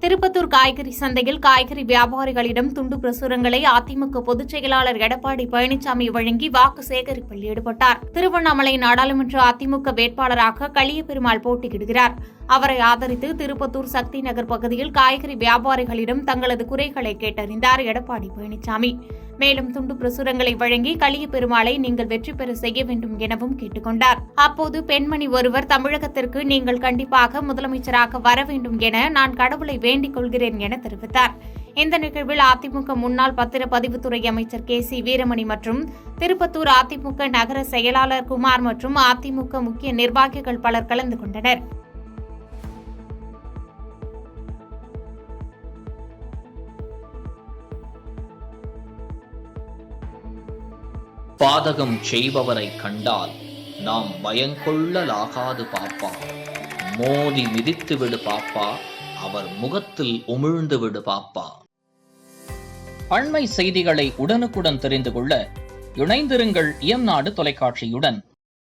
திருப்பத்தூர் காய்கறி சந்தையில் காய்கறி வியாபாரிகளிடம் துண்டு பிரசுரங்களை அதிமுக பொதுச் செயலாளர் எடப்பாடி பழனிசாமி வழங்கி வாக்கு சேகரிப்பில் ஈடுபட்டார். திருவண்ணாமலை நாடாளுமன்ற அதிமுக வேட்பாளராக களியபெருமாள் போட்டியிடுகிறார். அவரை ஆதரித்து திருப்பத்தூர் சக்தி நகர் பகுதியில் காய்கறி வியாபாரிகளிடம் தங்களது குறைகளை கேட்டறிந்தார் எடப்பாடி பழனிசாமி. மேலும் துண்டு பிரசுரங்களை வழங்கி களியபெருமாளை நீங்கள் வெற்றி பெற செய்ய வேண்டும் எனவும் கேட்டுக் கொண்டார். அப்போது பெண்மணி ஒருவர் தமிழகத்திற்கு நீங்கள் கண்டிப்பாக முதலமைச்சராக வர வேண்டும் என நான் கடவுளை வேண்டிக் கொள்கிறேன் என தெரிவித்தார். இந்த நிகழ்வில் அதிமுக முன்னாள் பத்திரப்பதிவுத்துறை அமைச்சர் கே.சி. வீரமணி மற்றும் திருப்பத்தூர் அதிமுக நகர செயலாளர் குமார் மற்றும் அதிமுக முக்கிய நிர்வாகிகள் பலர் கலந்து கொண்டனர். பாதகம் செய்பவரை கண்டால் நாம் பயங்கொள்ளலாகாது பாப்பா. மோதி மிதித்து விடு பாப்பா, அவர் முகத்தில் உமிழ்ந்து விடு பாப்பா. அண்மை செய்திகளை உடனுக்குடன் தெரிந்து கொள்ள இணைந்திருங்கள் இயம்நாடு தொலைக்காட்சியுடன்.